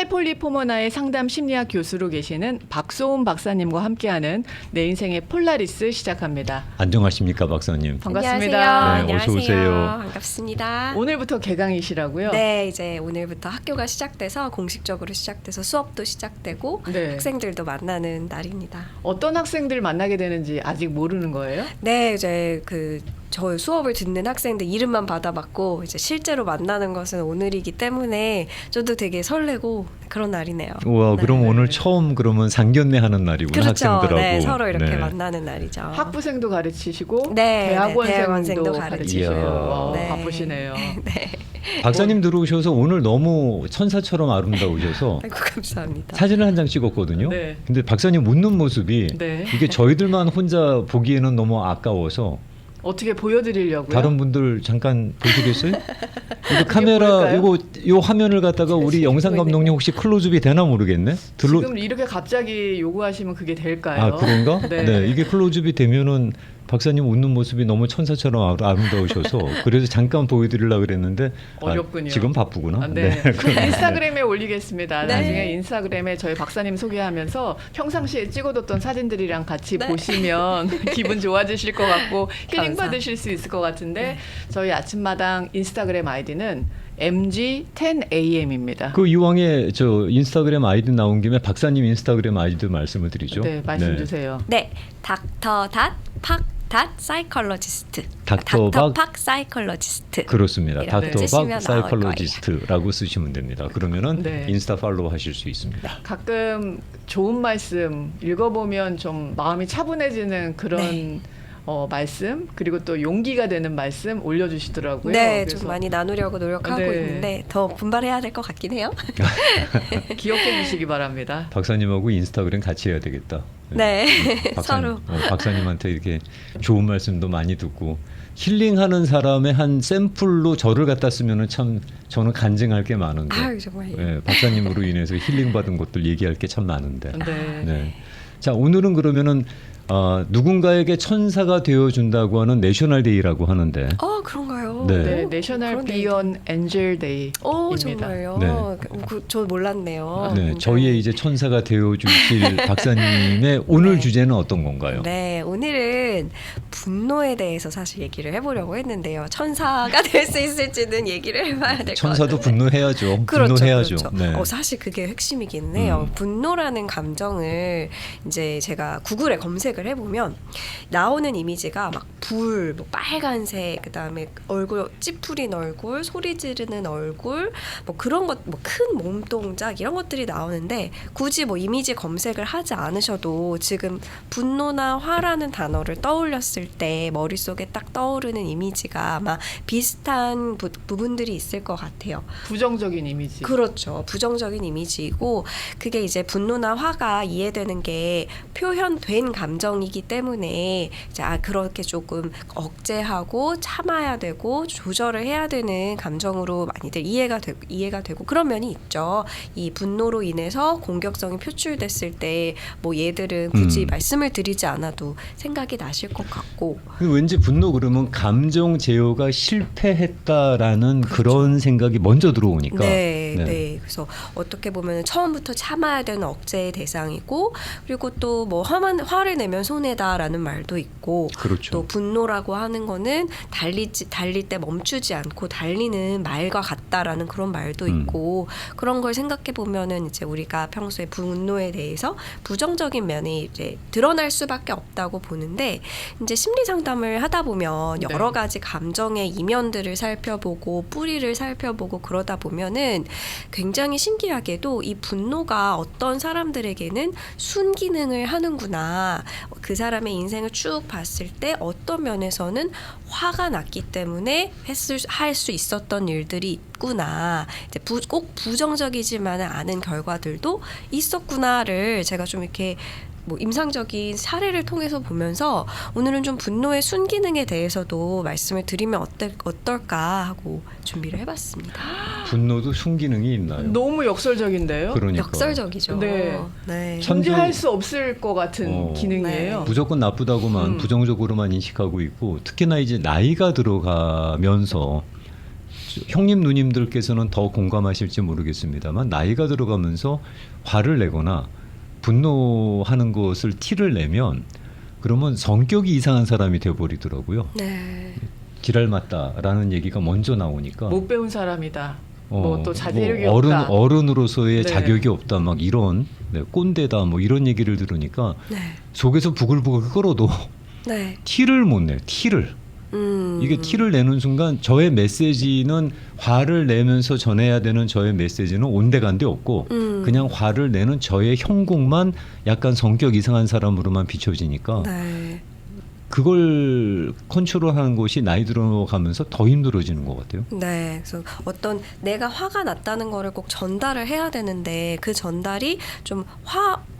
팔폴리포머나의 상담 심리학 교수로 계시는 박소은 박사님과 함께하는 내 인생의 폴라리스 시작합니다. 안녕하십니까 박사님. 반갑습니다. 네, 어서 오세요. 반갑습니다. 오늘부터 개강이시라고요? 네, 이제 오늘부터 학교가 시작돼서 공식적으로 시작돼서 수업도 시작되고 네. 학생들도 만나는 날입니다. 어떤 학생들 만나게 되는지 아직 모르는 거예요? 네, 이제 저 수업을 듣는 학생들 이름만 받아봤고 이제 실제로 만나는 것은 오늘이기 때문에 저도 되게 설레고 그런 날이네요. 우와, 네. 그럼 오늘 처음 그러면 상견례 하는 날이구나. 그렇죠. 학생들하고. 네, 서로 이렇게 네. 만나는 날이죠. 학부생도 가르치시고 네, 대학원생도 네, 가르치시고 이야. 와, 네. 바쁘시네요. 네. 박사님 들어오셔서 오늘 너무 천사처럼 아름다우셔서 아이고 감사합니다. 사진을 한 장 찍었거든요. 네. 근데 박사님 웃는 모습이 네. 이게 저희들만 혼자 보기에는 너무 아까워서 어떻게 보여드리려고요? 다른 분들 잠깐 보시겠어요? 이거 카메라 뭘까요? 요 화면을 갖다가 우리 영상 감독님 혹시 클로즈업이 되나 모르겠네. 지금 이렇게 갑자기 요구하시면 그게 될까요? 아 그런가? 네. 네. 이게 클로즈업이 되면은 박사님 웃는 모습이 너무 천사처럼 아름다우셔서 그래서 잠깐 보여드리려고 그랬는데 어렵군요. 지금 바쁘구나. 아, 네. 인스타그램에 올리겠습니다. 네. 나중에 인스타그램에 저희 박사님 소개하면서 평상시에 찍어뒀던 사진들이랑 같이 네. 보시면 기분 좋아지실 것 같고 힐링 감사. 받으실 수 있을 것 같은데 저희 아침마당 인스타그램 아이디는 MG10AM입니다. 그 이왕에 저 인스타그램 아이디 나온 김에 박사님 인스타그램 아이디도 말씀을 드리죠. 네, 말씀 주세요. 네, 닥터.박 사이컬러지스트. 닥터 박 사이컬러지스트. 그렇습니다. 이렇게 닥터 쓰시면 박 나올 사이컬러지스트라고 쓰시면 됩니다. 그러면은 네. 인스타 팔로우 하실 수 있습니다. 가끔 좋은 말씀 읽어보면 좀 마음이 차분해지는 그런 네. 말씀 그리고 또 용기가 되는 말씀 올려주시더라고요. 네, 그래서 좀 많이 나누려고 노력하고 네. 있는데 더 분발해야 될 것 같긴 해요. 기억해 주시기 바랍니다. 박사님하고 인스타그램 같이 해야 되겠다. 네, 박사님, 서로. 박사님한테 이렇게 좋은 말씀도 많이 듣고 힐링하는 사람의 한 샘플로 저를 갖다 쓰면은 참 저는 간증할 게 많은데. 아유 정말. 네, 박사님으로 인해서 힐링 받은 것들 얘기할 게 참 많은데. 네. 네. 자 오늘은 그러면은 누군가에게 천사가 되어준다고 하는 내셔널 데이라고 하는데. 그런가요? 네. 네, 오, 내셔널 그런 비언 엔젤 데이입니다. 오 정말요? 네. 저 몰랐네요. 네, 굉장히. 저희의 이제 천사가 되어주실 박사님의 오늘 네. 주제는 어떤 건가요? 네, 오늘은 분노에 대해서 사실 얘기를 해보려고 했는데요. 천사가 될 수 있을지는 얘기를 해봐야 될 것 같아요. 천사도 분노해야죠. 그렇죠, 분노해야죠. 그렇죠. 네. 사실 그게 핵심이긴 해요. 분노라는 감정을 이제 제가 구글에 검색을 해보면 나오는 이미지가 막 불, 뭐 빨간색, 그다음에 얼굴 찌푸린 얼굴, 소리 지르는 얼굴, 뭐 그런 것, 뭐 큰 몸 동작 이런 것들이 나오는데 굳이 뭐 이미지 검색을 하지 않으셔도 지금 분노나 화라는 단어를 떠올렸을 때 머릿속에 딱 떠오르는 이미지가 아마 비슷한 부분들이 있을 것 같아요. 부정적인 이미지. 그렇죠. 부정적인 이미지이고 그게 이제 분노나 화가 이해되는 게 표현된 감정이기 때문에 이제 그렇게 조금 억제하고 참아야 되고 조절을 해야 되는 감정으로 많이들 이해가 되고 그런 면이 있죠. 이 분노로 인해서 공격성이 표출됐을 때 뭐 얘들은 굳이 말씀을 드리지 않아도 생각이 나실 것 같고 근데 왠지 분노 그러면 감정 제어가 실패했다라는 그렇죠. 그런 생각이 먼저 들어오니까. 네. 그래서 어떻게 보면 처음부터 참아야 되는 억제의 대상이고 그리고 또 뭐 화를 내면 손해다라는 말도 있고 그렇죠. 또 분노라고 하는 거는 달릴 때 멈추지 않고 달리는 말과 같다라는 그런 말도 있고 그런 걸 생각해 보면은 이제 우리가 평소에 분노에 대해서 부정적인 면이 이제 드러날 수밖에 없다고 보는데 이제 심리 상담을 하다 보면 여러 가지 감정의 이면들을 살펴보고 뿌리를 살펴보고 그러다 보면은 굉장히 신기하게도 이 분노가 어떤 사람들에게는 순기능을 하는구나. 그 사람의 인생을 쭉 봤을 때 어떤 면에서는 화가 났기 때문에 할 수 있었던 일들이 있구나. 이제 꼭 부정적이지만은 않은 결과들도 있었구나를 제가 좀 이렇게 뭐 임상적인 사례를 통해서 보면서 오늘은 좀 분노의 순기능에 대해서도 말씀을 드리면 어떨까 하고 준비를 해봤습니다. 분노도 순기능이 있나요? 너무 역설적인데요. 그러니까. 역설적이죠. 네. 네. 존재할 수 없을 것 같은 기능이에요. 네. 무조건 나쁘다고만 부정적으로만 인식하고 있고 특히나 이제 나이가 들어가면서 형님 누님들께서는 더 공감하실지 모르겠습니다만 나이가 들어가면서 화를 내거나 분노하는 것을 티를 내면 그러면 성격이 이상한 사람이 돼버리더라고요. 네. 지랄 맞다라는 얘기가 먼저 나오니까 못 배운 사람이다. 뭐 또 자제력이 뭐 없다. 어른으로서의 네. 자격이 없다 막 이런 네, 꼰대다 뭐 이런 얘기를 들으니까 네. 속에서 부글부글 끓어도 네. 티를 못 내요. 티를. 이게 티를 내는 순간 저의 메시지는 화를 내면서 전해야 되는 저의 메시지는 온데간데 없고 그냥 화를 내는 저의 형국만 약간 성격 이상한 사람으로만 비춰지니까 네. 그걸 컨트롤하는 것이 나이 들어가면서 더 힘들어지는 것 같아요. 네, 그래서 어떤 내가 화가 났다는 거를 꼭 전달을 해야 되는데 그 전달이 좀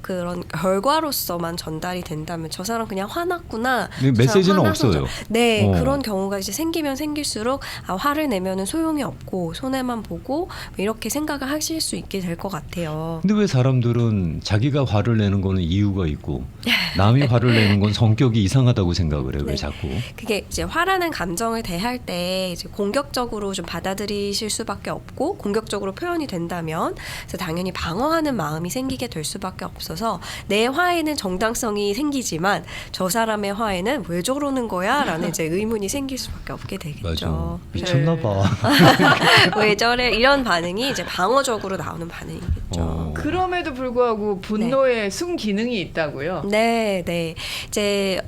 그런 결과로서만 전달이 된다면 저 사람 그냥 화났구나. 근데 저 사람 메시지는 화나서 없어요. 네, 그런 경우가 이제 생기면 생길수록 화를 내면은 소용이 없고 손해만 보고 이렇게 생각을 하실 수 있게 될 것 같아요. 근데 왜 사람들은 자기가 화를 내는 거는 이유가 있고 남이 화를 내는 건 성격이 이상하다고 생각을 해요. 왜 네. 자꾸? 그게 이제 화라는 감정을 대할 때 이제 공격적으로 좀 받아들이실 수밖에 없고 공격적으로 표현이 된다면 그래서 당연히 방어하는 마음이 생기게 될 수밖에 없어서 내 화에는 정당성이 생기지만 저 사람의 화에는 왜 저러는 거야라는 이제 의문이 생길 수밖에 없게 맞아. 되겠죠. 미쳤나 봐. 왜 저래 이런 반응이 이제 방어적으로 나오는 반응이겠죠. 그럼에도 불구하고 분노에 순기능이 있다고요. 네, 네. 이제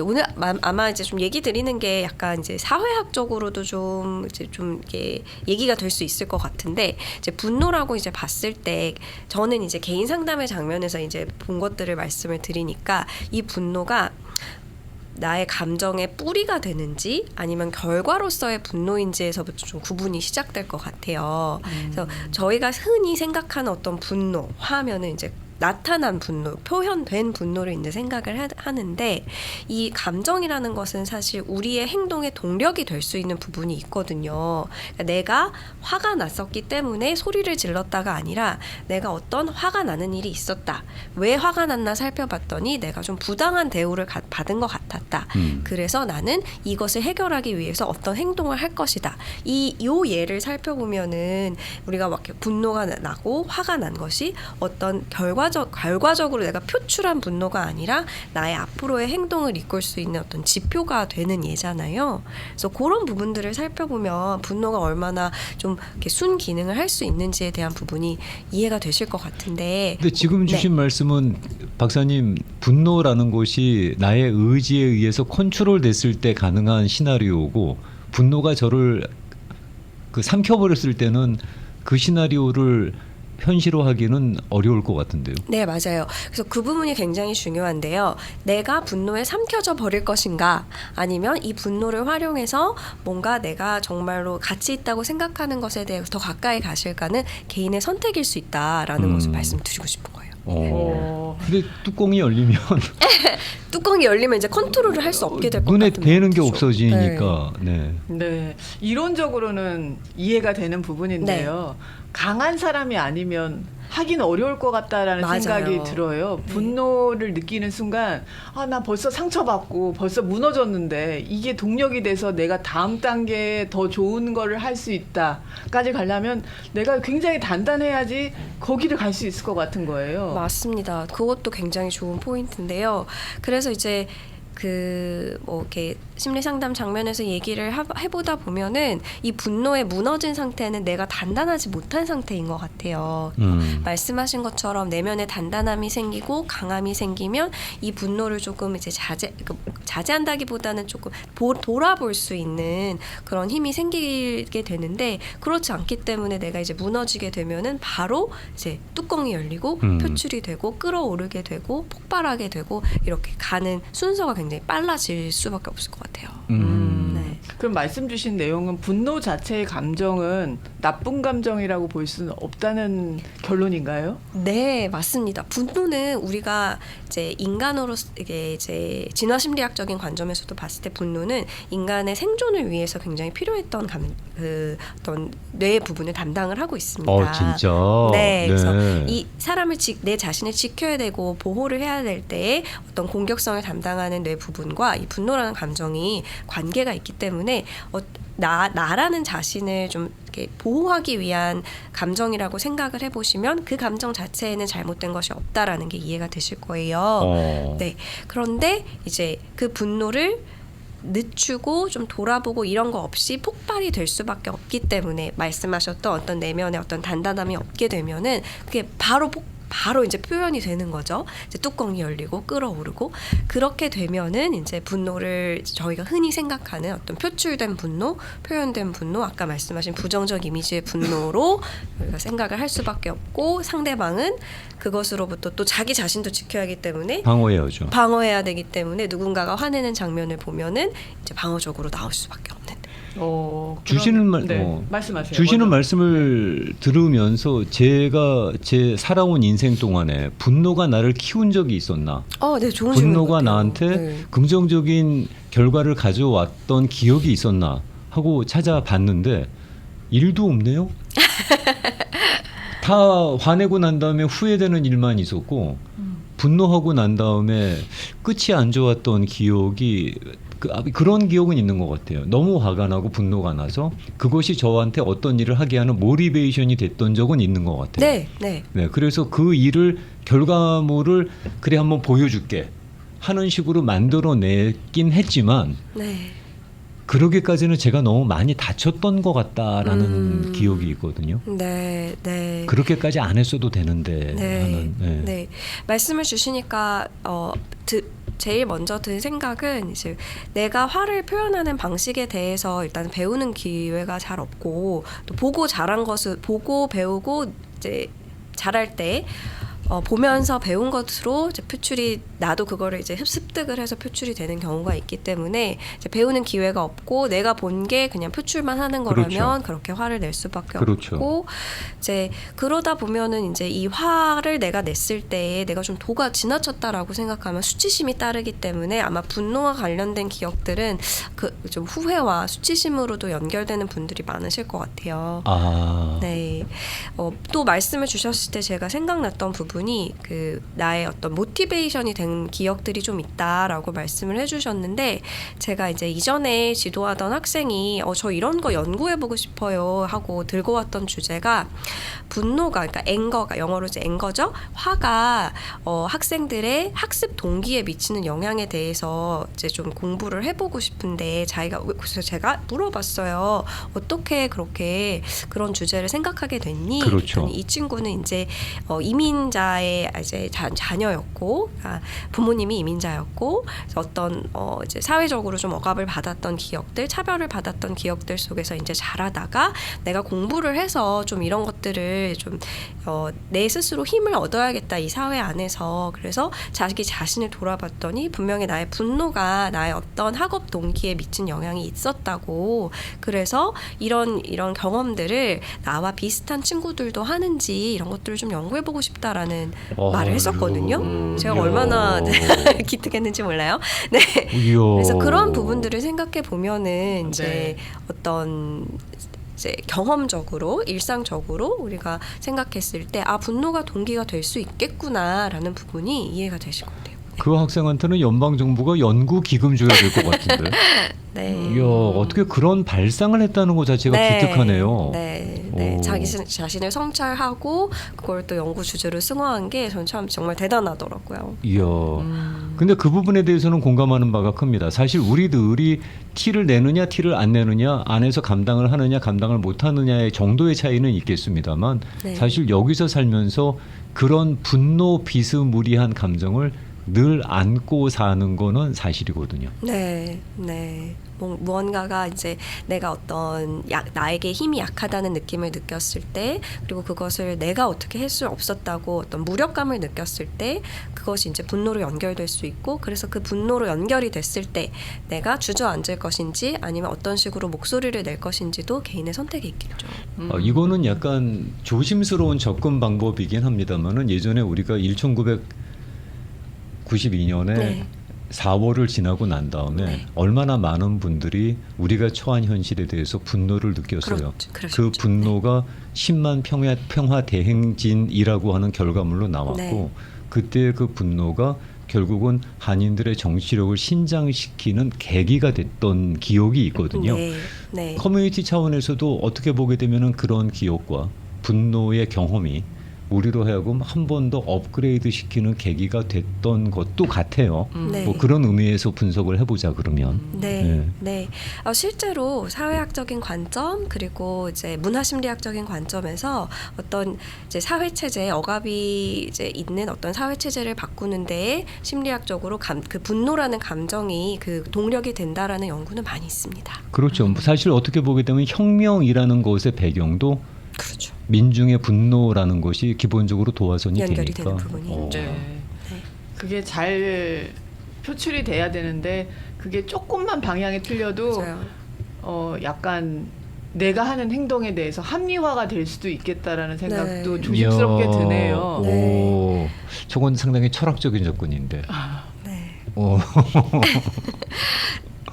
오늘 아마 이제 좀 얘기 드리는 게 약간 이제 사회학적으로도 좀 이제 좀 이게 얘기가 될 수 있을 것 같은데 이제 분노라고 이제 봤을 때 저는 이제 개인 상담의 장면에서 이제 본 것들을 말씀을 드리니까 이 분노가 나의 감정의 뿌리가 되는지 아니면 결과로서의 분노인지에서부터 좀 구분이 시작될 것 같아요. 그래서 저희가 흔히 생각하는 어떤 분노, 화면은 이제 나타난 분노, 표현된 분노를 이제 생각을 하는데 이 감정이라는 것은 사실 우리의 행동의 동력이 될 수 있는 부분이 있거든요. 그러니까 내가 화가 났었기 때문에 소리를 질렀다가 아니라 내가 어떤 화가 나는 일이 있었다. 왜 화가 났나 살펴봤더니 내가 좀 부당한 대우를 받은 것 같았다. 그래서 나는 이것을 해결하기 위해서 어떤 행동을 할 것이다. 요 예를 살펴보면은 우리가 막 분노가 나고 화가 난 것이 어떤 결과적으로 내가 표출한 분노가 아니라 나의 앞으로의 행동을 이끌 수 있는 어떤 지표가 되는 예잖아요. 그래서 그런 부분들을 살펴보면 분노가 얼마나 좀 이렇게 순기능을 할 수 있는지에 대한 부분이 이해가 되실 것 같은데. 근데 지금 주신 말씀은 박사님 분노라는 것이 나의 의지에 의해서 컨트롤 됐을 때 가능한 시나리오고 분노가 저를 삼켜버렸을 때는 그 시나리오를 현실화하기는 어려울 것 같은데요. 네, 맞아요. 그래서 그 부분이 굉장히 중요한데요. 내가 분노에 삼켜져 버릴 것인가 아니면 이 분노를 활용해서 뭔가 내가 정말로 가치 있다고 생각하는 것에 대해서 더 가까이 가실까는 개인의 선택일 수 있다라는 것을 말씀드리고 싶은 거예요. 근데 뚜껑이 열리면 뚜껑이 열리면 이제 컨트롤을 할 수 없게 될 것 같은 눈에 뵈는 게 거죠. 없어지니까. 네. 네, 이론적으로는 이해가 되는 부분인데요. 강한 사람이 아니면 하긴 어려울 것 같다라는 맞아요. 생각이 들어요. 분노를 느끼는 순간 나 벌써 상처받고 벌써 무너졌는데 이게 동력이 돼서 내가 다음 단계에 더 좋은 거를 할 수 있다까지 가려면 내가 굉장히 단단해야지 거기를 갈 수 있을 것 같은 거예요. 맞습니다. 그것도 굉장히 좋은 포인트인데요. 그래서 이제 이렇게 심리 상담 장면에서 얘기를 해보다 보면은 이 분노에 무너진 상태는 내가 단단하지 못한 상태인 것 같아요. 말씀하신 것처럼 내면에 단단함이 생기고 강함이 생기면 이 분노를 조금 이제 자제한다기보다는 조금 돌아볼 수 있는 그런 힘이 생기게 되는데 그렇지 않기 때문에 내가 이제 무너지게 되면은 바로 이제 뚜껑이 열리고 표출이 되고 끌어오르게 되고 폭발하게 되고 이렇게 가는 순서가 굉장히 빨라질 수밖에 없을 것 같아요. 네. 그럼 말씀 주신 내용은 분노 자체의 감정은 나쁜 감정이라고 볼 수는 없다는 결론인가요? 네, 맞습니다. 분노는 우리가 이제 인간으로 이제 진화 심리학적인 관점에서도 봤을 때 분노는 인간의 생존을 위해서 굉장히 필요했던 어떤 뇌의 부분을 담당을 하고 있습니다. 진짜. 네, 그래서 이 사람을 내 자신을 지켜야 되고 보호를 해야 될 때에 어떤 공격성을 담당하는 뇌 부분과 이 분노라는 감정이 관계가 있기 때문에 때문에 나라는 자신을 좀 이렇게 보호하기 위한 감정이라고 생각을 해보시면 그 감정 자체에는 잘못된 것이 없다라는 게 이해가 되실 거예요. 네. 그런데 이제 그 분노를 늦추고 좀 돌아보고 이런 거 없이 폭발이 될 수밖에 없기 때문에 말씀하셨던 어떤 내면의 어떤 단단함이 없게 되면은 그게 바로 이제 표현이 되는 거죠. 이제 뚜껑이 열리고 끓어오르고 그렇게 되면은 이제 분노를 저희가 흔히 생각하는 어떤 표출된 분노, 표현된 분노, 아까 말씀하신 부정적 이미지의 분노로 우리가 생각을 할 수밖에 없고 상대방은 그것으로부터 또 자기 자신도 지켜야 하기 때문에 방어해야죠. 방어해야 되기 때문에 누군가가 화내는 장면을 보면은 이제 방어적으로 나올 수밖에 없는. 말씀하세요. 주시는 먼저. 말씀을 들으면서 제가 제 살아온 인생 동안에 분노가 나를 키운 적이 있었나? 네, 좋은 질문 분노가 같아요. 나한테 네. 긍정적인 결과를 가져왔던 기억이 있었나 하고 찾아봤는데 일도 없네요. 다 화내고 난 다음에 후회되는 일만 있었고 분노하고 난 다음에 끝이 안 좋았던 기억이 그런 기억은 있는 것 같아요. 너무 화가 나고 분노가 나서 그것이 저한테 어떤 일을 하게 하는 모티베이션이 됐던 적은 있는 것 같아요. 네. 그래서 그 일을 결과물을 그래 한번 보여줄게 하는 식으로 만들어내긴 했지만 네. 그러기까지는 제가 너무 많이 다쳤던 것 같다라는 기억이 있거든요. 네. 그렇게까지 안 했어도 되는데 하는. 네. 말씀을 주시니까 제일 먼저 든 생각은 이제 내가 화를 표현하는 방식에 대해서 일단 배우는 기회가 잘 없고 또 보고 배우고 이제 잘할 때 보면서 배운 것으로 이제 표출이 나도 그거를 이제 습득을 해서 표출이 되는 경우가 있기 때문에 이제 배우는 기회가 없고 내가 본 게 그냥 표출만 하는 거라면 그렇죠. 그렇게 화를 낼 수밖에 그렇죠. 없고 이제 그러다 보면은 이제 이 화를 내가 냈을 때 내가 좀 도가 지나쳤다라고 생각하면 수치심이 따르기 때문에 아마 분노와 관련된 기억들은 그 좀 후회와 수치심으로도 연결되는 분들이 많으실 것 같아요. 네. 또 말씀을 주셨을 때 제가 생각났던 부분이 그 나의 어떤 모티베이션이 된 기억들이 좀 있다라고 말씀을 해주셨는데 제가 이제 이전에 지도하던 학생이 저 이런 거 연구해보고 싶어요 하고 들고 왔던 주제가 분노가 그러니까 앵거가 영어로 이제 앵거죠. 화가 학생들의 학습 동기에 미치는 영향에 대해서 이제 좀 공부를 해보고 싶은데 그래서 제가 물어봤어요. 어떻게 그렇게 그런 주제를 생각하게 됐니? 그렇죠. 이 친구는 이제 이민자의 이제 자녀였고 부모님이 이민자였고 어떤 이제 사회적으로 좀 억압을 받았던 기억들, 차별을 받았던 기억들 속에서 이제 자라다가 내가 공부를 해서 좀 이런 것들을 좀 내 스스로 힘을 얻어야겠다 이 사회 안에서. 그래서 자기 자신을 돌아봤더니 분명히 나의 분노가 나의 어떤 학업 동기에 미친 영향이 있었다고. 그래서 이런 경험들을 나와 비슷한 친구들도 하는지 이런 것들을 좀 연구해보고 싶다라는 말을 했었거든요. 제가 얼마나 기특했는지 몰라요. 네. 그래서 그런 부분들을 생각해 보면은 이제 어떤 이제 경험적으로 일상적으로 우리가 생각했을 때 분노가 동기가 될 수 있겠구나라는 부분이 이해가 되실 것 같아요. 그 학생한테는 연방 정부가 연구 기금 줘야 될 것 같은데. 네. 이야, 어떻게 그런 발상을 했다는 것 자체가 기특하네요. 네. 자기 자신을 성찰하고 그걸 또 연구 주제로 승화한 게 저는 참 정말 대단하더라고요. 이야. 근데 그 부분에 대해서는 공감하는 바가 큽니다. 사실 우리들이 티를 내느냐 티를 안 내느냐, 안에서 감당을 하느냐 감당을 못 하느냐의 정도의 차이는 있겠습니다만 사실 여기서 살면서 그런 분노 비스무리한 감정을 늘 안고 사는 거는 사실이거든요. 네. 무언가가 이제 내가 어떤 나에게 힘이 약하다는 느낌을 느꼈을 때, 그리고 그것을 내가 어떻게 할 수 없었다고 어떤 무력감을 느꼈을 때 그것이 이제 분노로 연결될 수 있고, 그래서 그 분노로 연결이 됐을 때 내가 주저앉을 것인지 아니면 어떤 식으로 목소리를 낼 것인지도 개인의 선택이 있겠죠. 이거는 약간 조심스러운 접근 방법이긴 합니다만은 예전에 우리가 1992년에 4월을 지나고 난 다음에 얼마나 많은 분들이 우리가 처한 현실에 대해서 분노를 느꼈어요. 그 분노가 10만 평화 대행진이라고 하는 결과물로 나왔고 그때 그 분노가 결국은 한인들의 정치력을 신장시키는 계기가 됐던 기억이 있거든요. 네, 네. 커뮤니티 차원에서도 어떻게 보게 되면은 그런 기억과 분노의 경험이 우리로 하여금 한 번 더 업그레이드 시키는 계기가 됐던 것도 같아요. 네. 뭐 그런 의미에서 분석을 해보자 그러면. 네, 네. 네. 실제로 사회학적인 관점 그리고 이제 문화심리학적인 관점에서 어떤 이제 사회 체제 억압이 이제 있는 어떤 사회 체제를 바꾸는 데에 심리학적으로 그 분노라는 감정이 그 동력이 된다라는 연구는 많이 있습니다. 그렇죠. 사실 어떻게 보게 되면 혁명이라는 것의 배경도 그렇죠. 민중의 분노라는 것이 기본적으로 도화선이 연결이 되니까. 되는 부분이 있죠. 네. 네. 그게 잘 표출이 돼야 되는데 그게 조금만 방향이 틀려도 맞아요. 약간 내가 하는 행동에 대해서 합리화가 될 수도 있겠다라는 생각도 네. 조심스럽게 이야, 드네요. 오, 저건 상당히 철학적인 접근인데. 네. 오.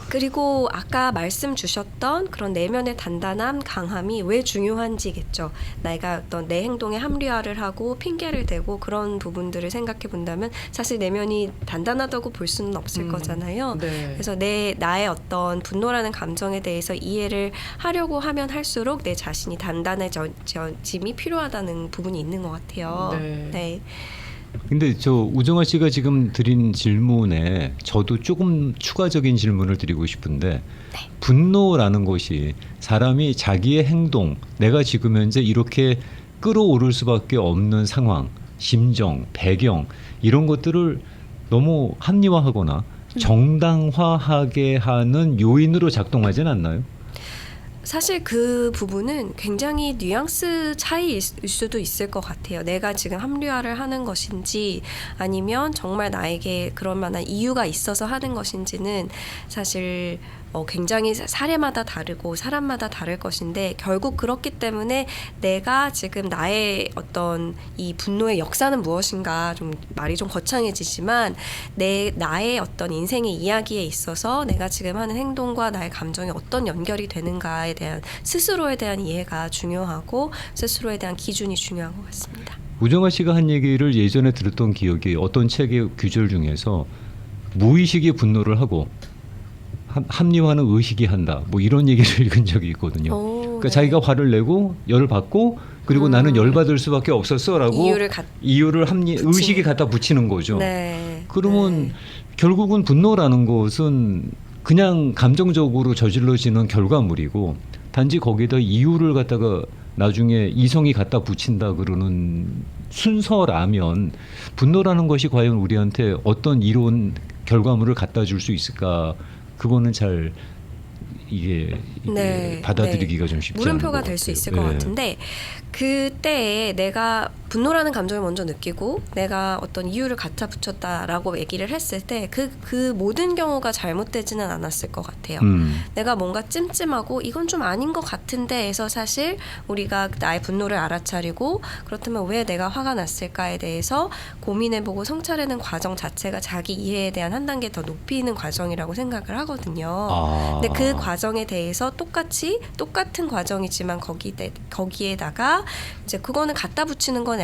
그리고 아까 말씀 주셨던 그런 내면의 단단함, 강함이 왜 중요한지겠죠. 내가 어떤 내 행동에 합리화를 하고 핑계를 대고 그런 부분들을 생각해 본다면 사실 내면이 단단하다고 볼 수는 없을 거잖아요. 네. 그래서 나의 어떤 분노라는 감정에 대해서 이해를 하려고 하면 할수록 내 자신이 단단해짐이 필요하다는 부분이 있는 것 같아요. 네. 네. 근데 저 우정아 씨가 지금 드린 질문에 저도 조금 추가적인 질문을 드리고 싶은데 분노라는 것이 사람이 자기의 행동, 내가 지금 현재 이렇게 끌어오를 수밖에 없는 상황, 심정, 배경 이런 것들을 너무 합리화하거나 정당화하게 하는 요인으로 작동하진 않나요? 사실 그 부분은 굉장히 뉘앙스 차이일 수도 있을 것 같아요. 내가 지금 합리화를 하는 것인지 아니면 정말 나에게 그럴 만한 이유가 있어서 하는 것인지는 사실 굉장히 사례마다 다르고 사람마다 다를 것인데 결국 그렇기 때문에 내가 지금 나의 어떤 이 분노의 역사는 무엇인가 좀 말이 좀 거창해지지만 나의 어떤 인생의 이야기에 있어서 내가 지금 하는 행동과 나의 감정이 어떤 연결이 되는가에 대한 스스로에 대한 이해가 중요하고 스스로에 대한 기준이 중요한 것 같습니다. 우정아 씨가 한 얘기를 예전에 들었던 기억이 어떤 책의 규절 중에서 무의식의 분노를 하고 합리화는 의식이 한다. 뭐 이런 얘기를 읽은 적이 있거든요. 그러니까 네. 자기가 화를 내고 열을 받고 그리고 나는 열 받을 수밖에 없었어라고 이유를 의식이 갖다 붙이는 거죠. 네. 그러면 네. 결국은 분노라는 것은 그냥 감정적으로 저질러지는 결과물이고 단지 거기에다 이유를 갖다가 나중에 이성이 갖다 붙인다 그러는 순서라면 분노라는 것이 과연 우리한테 어떤 이로운 결과물을 갖다 줄 수 있을까? 그거는 잘 이게 네, 받아들이기가 좀 쉽지 않은 물음표가 것 될 수 같아요. 있을 것 같은데 그때에 내가 분노라는 감정을 먼저 느끼고 내가 어떤 이유를 갖다 붙였다라고 얘기를 했을 때 그 모든 경우가 잘못되지는 않았을 것 같아요. 내가 뭔가 찜찜하고 이건 좀 아닌 것 같은데 해서 사실 우리가 나의 분노를 알아차리고 그렇다면 왜 내가 화가 났을까에 대해서 고민해보고 성찰하는 과정 자체가 자기 이해에 대한 한 단계 더 높이는 과정이라고 생각을 하거든요. 근데 그 과정에 대해서 똑같은 과정이지만 거기에다가 이제 그거는 갖다 붙이는 건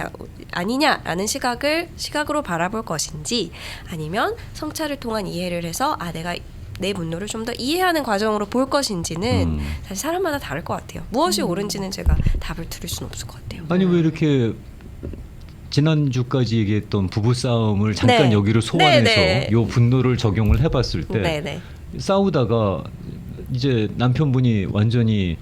아니냐라는 시각으로 바라볼 것인지 아니면 성찰을 통한 이해를 해서 내가 내 분노를 좀 더 이해하는 과정으로 볼 것인지는 사실 사람마다 다를 것 같아요. 무엇이 옳은지는 제가 답을 드릴 수는 없을 것 같아요. 아니 왜 이렇게 지난주까지 얘기했던 부부싸움을 잠깐 네. 여기로 소환해서 네, 네. 요 분노를 적용을 해봤을 때 네네. 싸우다가 이제 남편분이 완전히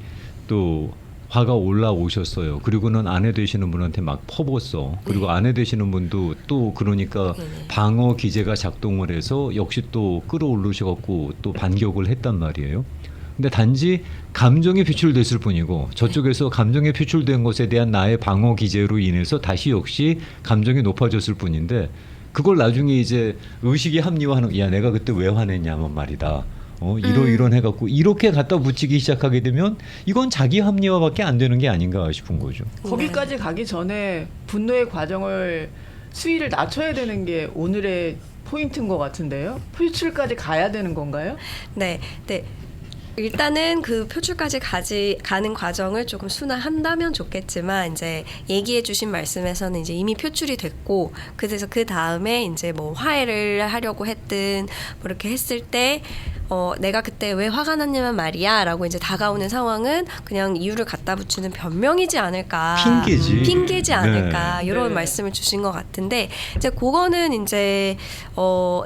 또 화가 올라오셨어요. 그리고는 아내 되시는 분한테 막 퍼붓어. 그리고 아내 되시는 분도 또 그러니까 방어 기제가 작동을 해서 역시 또 끌어올르셔갖고 또 반격을 했단 말이에요. 근데 단지 감정이 표출됐을 뿐이고 저쪽에서 감정이 표출된 것에 대한 나의 방어 기제로 인해서 다시 역시 감정이 높아졌을 뿐인데 그걸 나중에 이제 의식이 합리화하는 야 내가 그때 왜 화냈냐면 말이다. 이런 해갖고 이렇게 갖다 붙이기 시작하게 되면 이건 자기 합리화밖에 안 되는 게 아닌가 싶은 거죠. 거기까지 가기 전에 분노의 과정을 수위를 낮춰야 되는 게 오늘의 포인트인 것 같은데요. 표출까지 가야 되는 건가요? 네. 일단은 그 표출까지 가는 과정을 조금 순화한다면 좋겠지만 이제 얘기해 주신 말씀에서는 이제 이미 표출이 됐고 그래서 그 다음에 이제 뭐 화해를 하려고 했든 뭐 이렇게 했을 때 내가 그때 왜 화가 났냐면 말이야 라고 이제 다가오는 상황은 그냥 이유를 갖다 붙이는 변명이지 않을까. 핑계지 않을까. 네. 이런 네. 말씀을 주신 것 같은데 이제 그거는 이제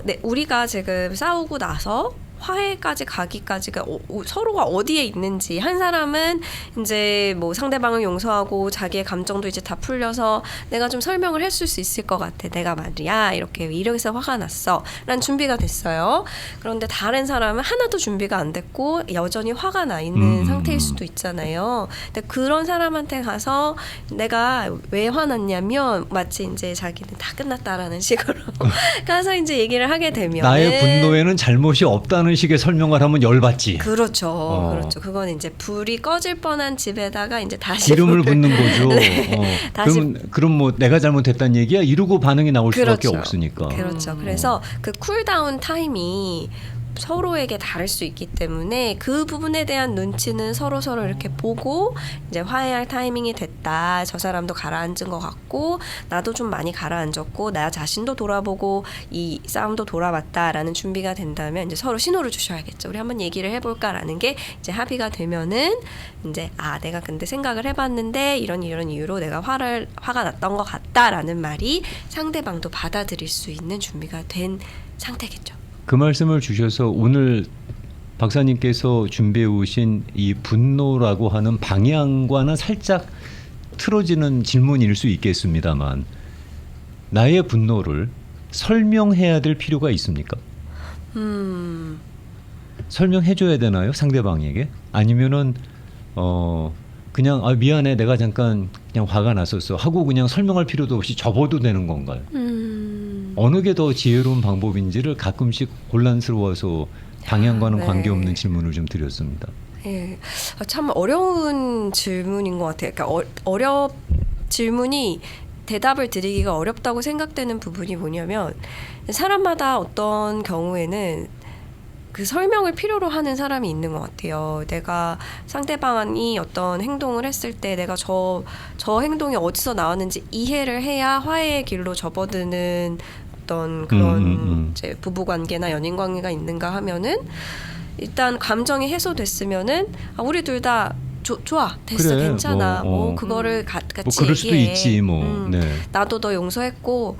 네, 우리가 지금 싸우고 나서 화해까지 가기까지가 서로가 어디에 있는지 한 사람은 이제 뭐 상대방을 용서하고 자기의 감정도 이제 다 풀려서 내가 좀 설명을 했을 수 있을 것 같아. 내가 말이야 이래서 화가 났어 라는 준비가 됐어요. 그런데 다른 사람은 하나도 준비가 안 됐고 여전히 화가 나 있는 상태일 수도 있잖아요. 근데 그런 사람한테 가서 내가 왜 화났냐면 마치 이제 자기는 다 끝났다라는 식으로 가서 이제 얘기를 하게 되면 나의 분노에는 잘못이 없다는 식의 설명을 하면 열받지. 그렇죠. 그렇죠. 그건 이제 불이 꺼질 뻔한 집에다가 이제 다시 기름을 불을 붓는 거죠. 네. 다시 그럼 뭐 내가 잘못했다는 얘기야? 이러고 반응이 나올 수밖에 그렇죠. 없으니까. 그렇죠. 그래서 그 쿨다운 타임이 서로에게 다를 수 있기 때문에 그 부분에 대한 눈치는 서로 이렇게 보고 이제 화해할 타이밍이 됐다. 저 사람도 가라앉은 것 같고 나도 좀 많이 가라앉았고 나 자신도 돌아보고 이 싸움도 돌아봤다라는 준비가 된다면 이제 서로 신호를 주셔야겠죠. 우리 한번 얘기를 해볼까라는 게 이제 합의가 되면은 이제 내가 근데 생각을 해봤는데 이런 이유로 내가 화가 났던 것 같다라는 말이 상대방도 받아들일 수 있는 준비가 된 상태겠죠. 그 말씀을 주셔서 오늘 박사님께서 준비해 오신 이 분노라고 하는 방향과는 살짝 틀어지는 질문일 수 있겠습니다만 나의 분노를 설명해야 될 필요가 있습니까? 설명해줘야 되나요? 상대방에게? 아니면은 그냥 미안해 내가 잠깐 그냥 화가 났었어 하고 그냥 설명할 필요도 없이 접어도 되는 건가요? 어느 게 더 지혜로운 방법인지를 가끔씩 혼란스러워서 방향과는 네. 관계없는 질문을 좀 드렸습니다. 예, 참 어려운 질문인 것 같아요. 그러니까 질문이 대답을 드리기가 어렵다고 생각되는 부분이 뭐냐면 사람마다 어떤 경우에는 그 설명을 필요로 하는 사람이 있는 것 같아요. 내가 상대방이 어떤 행동을 했을 때 내가 저 행동이 어디서 나왔는지 이해를 해야 화해의 길로 접어드는 어떤 그런 이제 부부관계나 연인관계가 있는가 하면은 일단 감정이 해소됐으면은 우리 둘 다 좋아 됐어 그래, 괜찮아 그거를 같이 뭐 그럴 수도 얘기해. 있지 뭐. 네. 나도 너 용서했고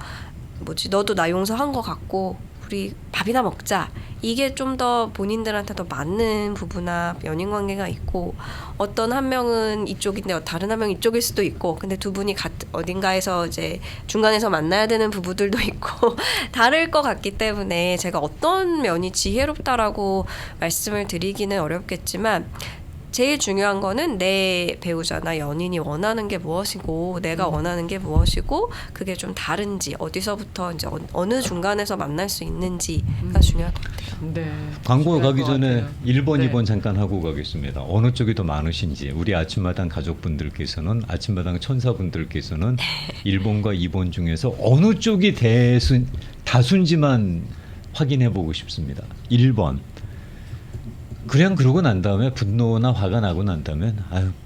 너도 나 용서한 것 같고 우리 밥이나 먹자. 이게 좀 더 본인들한테 더 맞는 부부나 연인관계가 있고 어떤 한 명은 이쪽인데 다른 한 명은 이쪽일 수도 있고 근데 두 분이 어딘가에서 이제 중간에서 만나야 되는 부부들도 있고 다를 것 같기 때문에 제가 어떤 면이 지혜롭다라고 말씀을 드리기는 어렵겠지만 제일 중요한 거는 내 배우자나 연인이 원하는 게 무엇이고 내가 원하는 게 무엇이고 그게 좀 다른지 어디서부터 이제 어느 중간에서 만날 수 있는지가 중요할 것 같아요. 네. 광고 중요할 가기 것 전에 같아요. 1번, 네. 2번 잠깐 하고 가겠습니다. 어느 쪽이 더 많으신지 우리 아침마당 가족분들께서는 아침마당 천사분들께서는 1번과 2번 중에서 어느 쪽이 다수인지만 확인해 보고 싶습니다. 1번. 그냥 그러고 난 다음에 분노나 화가 나고 난 다음에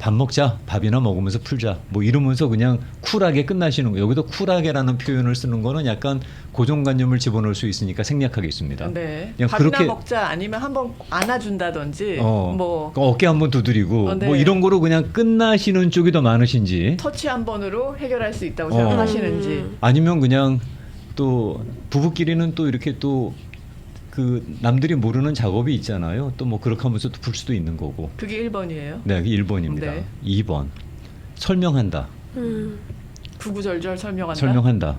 밥 먹자 밥이나 먹으면서 풀자 뭐 이러면서 그냥 쿨하게 끝나시는 거예요. 여기도 쿨하게라는 표현을 쓰는 거는 약간 고정관념을 집어넣을 수 있으니까 생략하겠습니다. 네. 그냥 밥이나 그렇게 먹자 아니면 한번 안아준다든지 뭐 어깨 한번 두드리고 네. 뭐 이런 거로 그냥 끝나시는 쪽이 더 많으신지 터치 한 번으로 해결할 수 있다고 생각하시는지. 아니면 그냥 또 부부끼리는 또 이렇게 또 그 남들이 모르는 작업이 있잖아요. 또 뭐 그렇게 하면서 또 풀 수도 있는 거고. 그게 1번이에요. 네, 1번입니다. 네. 2번. 설명한다. 구구절절 설명한다. 설명한다.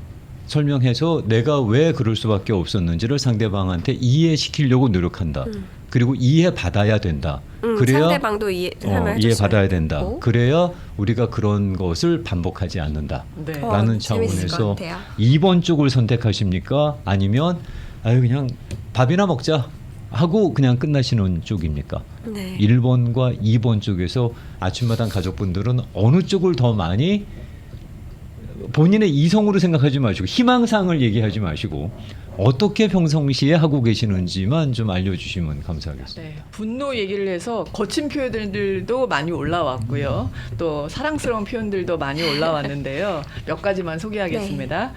설명해서 내가 왜 그럴 수밖에 없었는지를 상대방한테 이해시키려고 노력한다. 그리고 이해받아야 된다. 그래야 상대방도 이해받아야 된다. 그래야 우리가 그런 것을 반복하지 않는다. 네. 라는 재밌을 것 차원에서 같아요. 2번 쪽을 선택하십니까? 아니면 그냥 밥이나 먹자 하고 그냥 끝나시는 쪽입니까? 네. 1번과 2번 쪽에서 아침마당 가족분들은 어느 쪽을 더 많이 본인의 이성으로 생각하지 마시고 희망사항을 얘기하지 마시고 어떻게 평상시에 하고 계시는지만 좀 알려주시면 감사하겠습니다. 네, 분노 얘기를 해서 거친 표현들도 많이 올라왔고요. 또 사랑스러운 표현들도 많이 올라왔는데요. 몇 가지만 소개하겠습니다.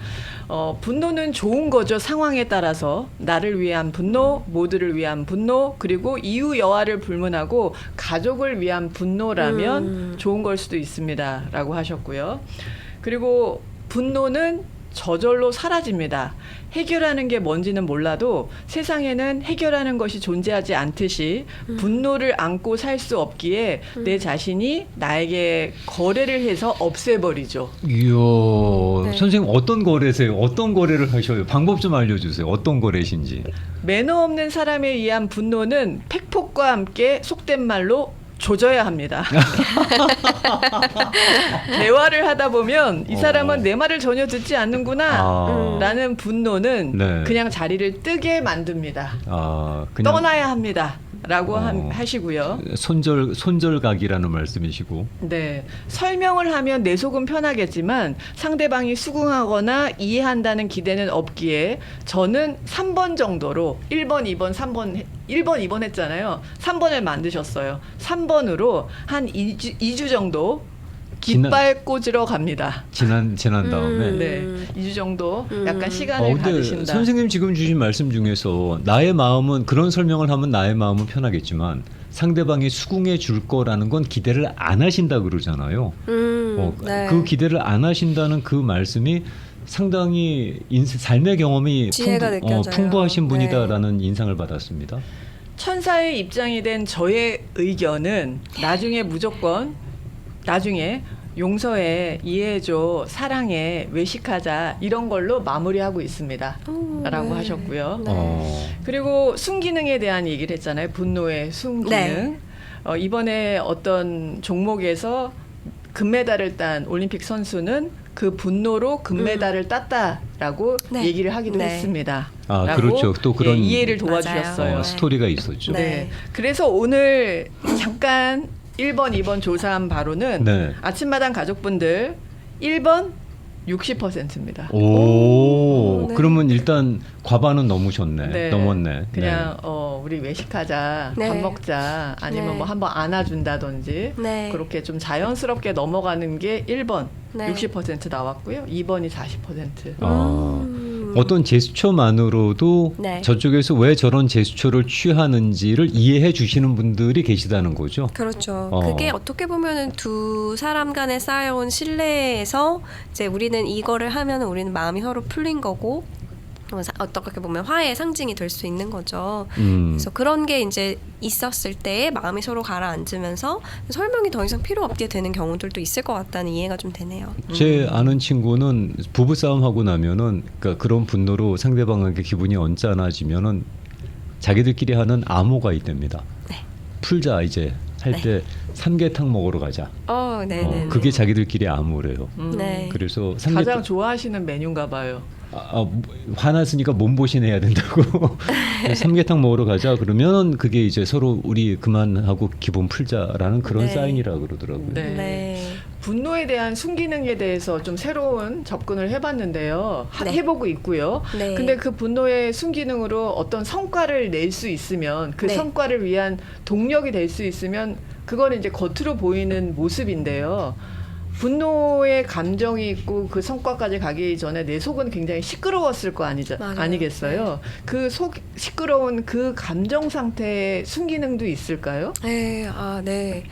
분노는 좋은 거죠. 상황에 따라서 나를 위한 분노, 모두를 위한 분노, 그리고 이유 여하를 불문하고 가족을 위한 분노라면 좋은 걸 수도 있습니다라고 하셨고요. 그리고 분노는 저절로 사라집니다. 해결하는 게 뭔지는 몰라도 세상에는 해결하는 것이 존재하지 않듯이 분노를 안고 살 수 없기에 내 자신이 나에게 거래를 해서 없애버리죠. 이야, 네. 선생님 어떤 거래세요? 어떤 거래를 하셔요? 방법 좀 알려주세요. 어떤 거래신지. 매너 없는 사람에 의한 분노는 팩폭과 함께 속된 말로 조져야 합니다. 대화를 하다 보면 이 사람은 내 말을 전혀 듣지 않는구나 라는 분노는 네. 그냥 자리를 뜨게 만듭니다. 그냥 떠나야 합니다. 라고 하시고요. 손절각이라는 말씀이시고. 네. 설명을 하면 내 속은 편하겠지만 상대방이 수긍하거나 이해한다는 기대는 없기에 저는 3번 정도로 1번, 2번, 3번 1번, 2번 했잖아요. 3번을 만드셨어요. 3번으로 한 2주 정도 깃발 꽂으러 갑니다. 지난 다음에. 네. 2주 정도 약간 시간을 근데 가지신다. 선생님 지금 주신 말씀 중에서 나의 마음은 그런 설명을 하면 나의 마음은 편하겠지만 상대방이 수긍해 줄 거라는 건 기대를 안 하신다 그러잖아요. 네. 그 기대를 안 하신다는 그 말씀이 상당히 삶의 경험이 지혜가 느껴져요. 풍부하신 분이다라는 인상을 받았습니다. 천사의 입장이 된 저의 의견은 나중에 용서해, 이해해줘, 사랑해, 외식하자 이런 걸로 마무리하고 있습니다. 라고 하셨고요. 네. 그리고 순기능에 대한 얘기를 했잖아요. 분노의 순기능. 네. 이번에 어떤 종목에서 금메달을 딴 올림픽 선수는 그 분노로 금메달을 땄다라고 네. 얘기를 하기도 네. 했습니다. 그렇죠. 또 그런 이해를 맞아요. 도와주셨어요. 스토리가 있었죠. 네. 네. 그래서 오늘 잠깐 1번, 2번 조사한 바로는 네. 아침마당 가족분들 1번 60%입니다. 오, 네. 그러면 일단 과반은 넘으셨네. 넘었네. 그냥 우리 외식하자, 네. 밥 먹자, 아니면 네. 뭐 한번 안아준다든지 네. 그렇게 좀 자연스럽게 넘어가는 게 1번 네. 60% 나왔고요. 2번이 40%. 어떤 제스처만으로도 네. 저쪽에서 왜 저런 제스처를 취하는지를 이해해 주시는 분들이 계시다는 거죠. 그렇죠. 그게 어떻게 보면은 두 사람 간에 쌓여온 신뢰에서 이제 우리는 이거를 하면 우리는 마음이 서로 풀린 거고 어떻게 보면 화해의 상징이 될 수 있는 거죠. 그래서 그런 게 이제 있었을 때 마음이 서로 가라앉으면서 설명이 더 이상 필요 없게 되는 경우들도 있을 것 같다는 이해가 좀 되네요. 제 아는 친구는 부부싸움 하고 나면은 그러니까 그런 분노로 상대방에게 기분이 언짢아지면은 자기들끼리 하는 암호가 있답니다. 네. 풀자 이제 할 때 삼계탕 먹으러 가자. 네네. 그게 자기들끼리 암호래요. 네. 그래서 가장 좋아하시는 메뉴인가 봐요. 화났으니까 몸보신해야 된다고 삼계탕 먹으러 가자 그러면 그게 이제 서로 우리 그만하고 기분 풀자라는 그런 네. 사인이라 그러더라고요. 네. 네. 분노에 대한 순기능에 대해서 좀 새로운 접근을 해봤는데요. 네. 해보고 있고요. 네. 근데 그 분노의 순기능으로 어떤 성과를 낼 수 있으면 그 네. 성과를 위한 동력이 될 수 있으면 그거는 이제 겉으로 보이는 모습인데요. 분노의 감정이 있고 그 성과까지 가기 전에 내 속은 굉장히 시끄러웠을 거 맞아요. 아니겠어요? 그 시끄러운 그 감정 상태의 순기능도 있을까요? 네. 네.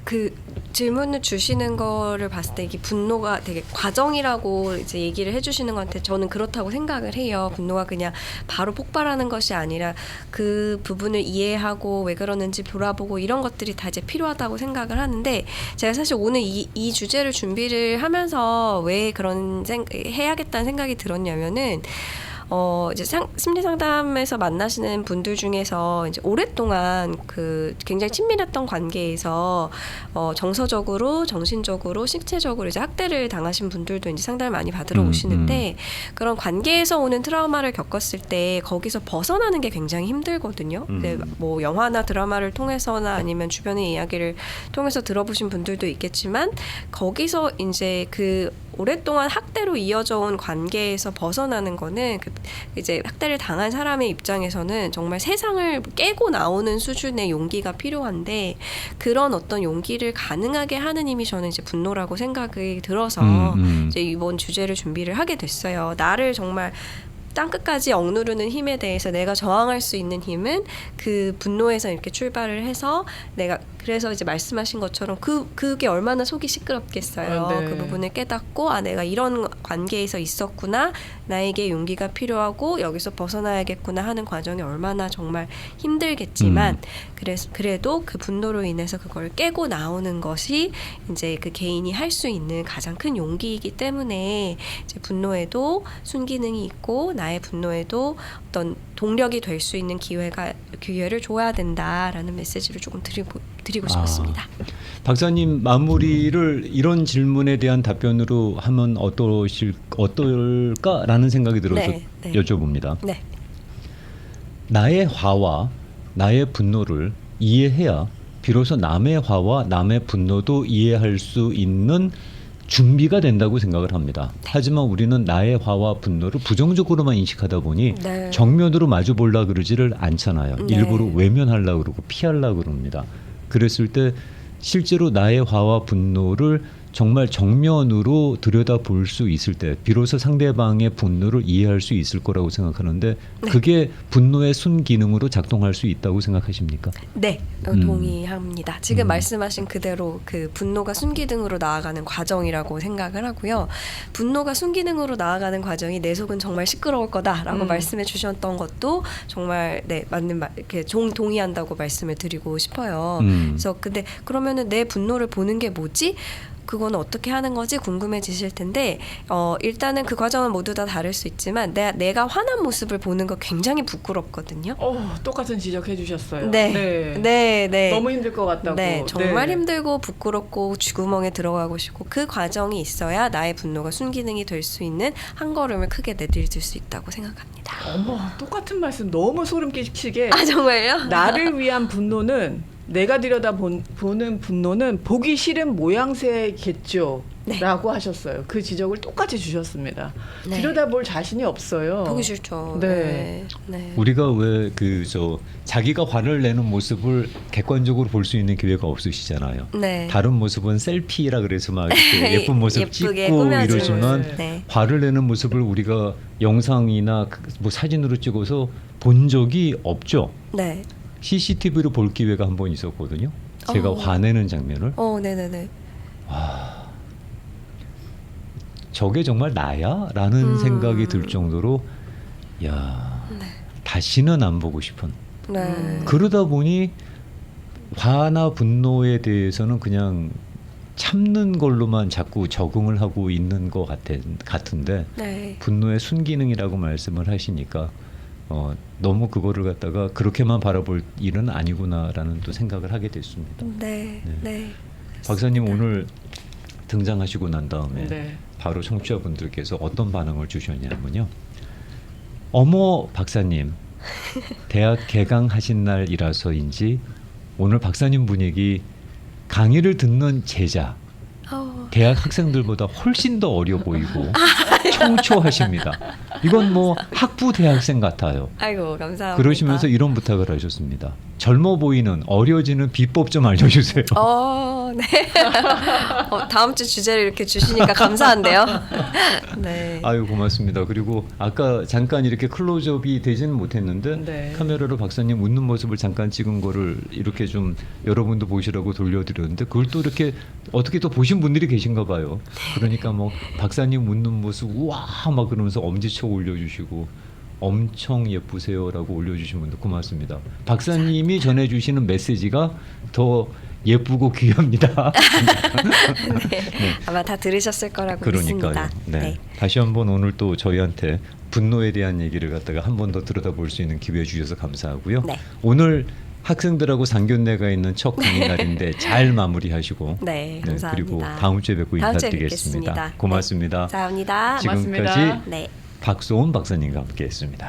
그 질문을 주시는 거를 봤을 때 이게 분노가 되게 과정이라고 이제 얘기를 해주시는 건데 저는 그렇다고 생각을 해요. 분노가 그냥 바로 폭발하는 것이 아니라 그 부분을 이해하고 왜 그러는지 돌아보고 이런 것들이 다 이제 필요하다고 생각을 하는데 제가 사실 오늘 이 주제를 준비를 하면서 왜 그런 해야겠다는 생각이 들었냐면은 이제 심리 상담에서 만나시는 분들 중에서 이제 오랫동안 그 굉장히 친밀했던 관계에서 정서적으로, 정신적으로, 신체적으로 이제 학대를 당하신 분들도 이제 상담을 많이 받으러 오시는데 그런 관계에서 오는 트라우마를 겪었을 때 거기서 벗어나는 게 굉장히 힘들거든요. 근데 뭐 영화나 드라마를 통해서나 아니면 주변의 이야기를 통해서 들어보신 분들도 있겠지만 거기서 이제 그 오랫동안 학대로 이어져 온 관계에서 벗어나는 거는 이제 학대를 당한 사람의 입장에서는 정말 세상을 깨고 나오는 수준의 용기가 필요한데 그런 어떤 용기를 가능하게 하는 힘이 저는 이제 분노라고 생각이 들어서 이제 이번 주제를 준비를 하게 됐어요. 나를 정말 땅끝까지 억누르는 힘에 대해서 내가 저항할 수 있는 힘은 그 분노에서 이렇게 출발을 해서 내가 그래서 이제 말씀하신 것처럼 그게 얼마나 속이 시끄럽겠어요. 네. 그 부분을 깨닫고 아 내가 이런 관계에서 있었구나. 나에게 용기가 필요하고 여기서 벗어나야겠구나 하는 과정이 얼마나 정말 힘들겠지만 그래도 그 분노로 인해서 그걸 깨고 나오는 것이 이제 그 개인이 할 수 있는 가장 큰 용기이기 때문에 이제 분노에도 순기능이 있고 나의 분노에도 어떤 동력이 될 수 있는 기회를 줘야 된다라는 메시지를 조금 드리고 싶었습니다. 박사님 마무리를 이런 질문에 대한 답변으로 하면 어떨까라는 생각이 들어서 네, 네. 여쭤봅니다. 네. 나의 화와 나의 분노를 이해해야 비로소 남의 화와 남의 분노도 이해할 수 있는 준비가 된다고 생각을 합니다. 하지만 우리는 나의 화와 분노를 부정적으로만 인식하다 보니 네. 정면으로 마주 보려고 그러지를 않잖아요. 네. 일부러 외면하려고 그러고 피하려고 그럽니다. 그랬을 때 실제로 나의 화와 분노를 정말 정면으로 들여다볼 수 있을 때 비로소 상대방의 분노를 이해할 수 있을 거라고 생각하는데 그게 분노의 순기능으로 작동할 수 있다고 생각하십니까? 네, 동의합니다. 지금 말씀하신 그대로 그 분노가 순기능으로 나아가는 과정이라고 생각을 하고요. 분노가 순기능으로 나아가는 과정이 내 속은 정말 시끄러울 거다라고 말씀해 주셨던 것도 정말 네 맞는 말 이렇게 동의한다고 말씀을 드리고 싶어요. 그래서 근데 그러면은 내 분노를 보는 게 뭐지? 그거는 어떻게 하는 거지 궁금해지실 텐데 일단은 그 과정은 모두 다 다를 수 있지만 내가 화난 모습을 보는 거 굉장히 부끄럽거든요. 똑같은 지적해 주셨어요. 네. 너무 힘들 것 같다고. 네, 정말 힘들고 부끄럽고 쥐구멍에 들어가고 싶고 그 과정이 있어야 나의 분노가 순기능이 될 수 있는 한 걸음을 크게 내디딜 수 있다고 생각합니다. 어머, 똑같은 말씀 너무 소름 끼치게. 아 정말요? 나를 위한 분노는 내가 들여다보는 분노는 보기 싫은 모양새겠죠. 네. 라고 하셨어요. 그 지적을 똑같이 주셨습니다. 네. 들여다볼 자신이 없어요. 보기 싫죠. 네. 우리가 왜 자기가 화를 내는 모습을 객관적으로 볼 수 있는 기회가 없으시잖아요. 네. 다른 모습은 셀피라 그래서 막 이렇게 예쁜 모습 예쁘게 찍고 꾸며주고. 이러지만 네. 화를 내는 모습을 우리가 영상이나 뭐 사진으로 찍어서 본 적이 없죠. 네. CCTV로 볼 기회가 한 번 있었거든요. 제가 화내는 장면을. 네네네. 저게 정말 나야? 라는 생각이 들 정도로 다시는 안 보고 싶은. 네. 그러다 보니 화나 분노에 대해서는 그냥 참는 걸로만 자꾸 적응을 하고 있는 것 같은데 네. 분노의 순기능이라고 말씀을 하시니까 너무 그거를 갖다가 그렇게만 바라볼 일은 아니구나라는 또 생각을 하게 됐습니다. 네. 박사님 오늘 등장하시고 난 다음에 바로 청취자분들께서 어떤 반응을 주셨냐면요. 어머 박사님 대학 개강하신 날이라서인지 오늘 박사님 분위기 강의를 듣는 제자 대학 학생들보다 훨씬 더 어려 보이고 청초하십니다. 이건 뭐 학부 대학생 같아요. 아이고 감사합니다. 그러시면서 이런 부탁을 하셨습니다. 젊어 보이는 어려지는 비법 좀 알려주세요. 네. 다음 주 주제를 이렇게 주시니까 감사한데요. 네. 아유 고맙습니다. 그리고 아까 잠깐 이렇게 클로즈업이 되지는 못했는데 카메라로 박사님 웃는 모습을 잠깐 찍은 거를 이렇게 좀 여러분도 보시라고 돌려드렸는데 그걸 또 이렇게 어떻게 또 보신 분들이 계신가 봐요. 그러니까 뭐 박사님 웃는 모습 우와 막 그러면서 엄지척 올려주시고 엄청 예쁘세요라고 올려주신 분들 고맙습니다. 박사님이 전해주시는 메시지가 더 예쁘고 귀합니다. 네. 아마 다 들으셨을 거라고 믿습니다. 네. 다시 한번 오늘 또 저희한테 분노에 대한 얘기를 갖다가 한 번 더 들여다볼 수 있는 기회 주셔서 감사하고요. 오늘 학생들하고 상견례가 있는 첫 강의 날인데 잘 마무리하시고 네, 감사합니다. 그리고 다음 주에 뵙고 인사드리겠습니다. 고맙습니다. 감사합니다. 지금까지 박소은 박사님과 함께했습니다.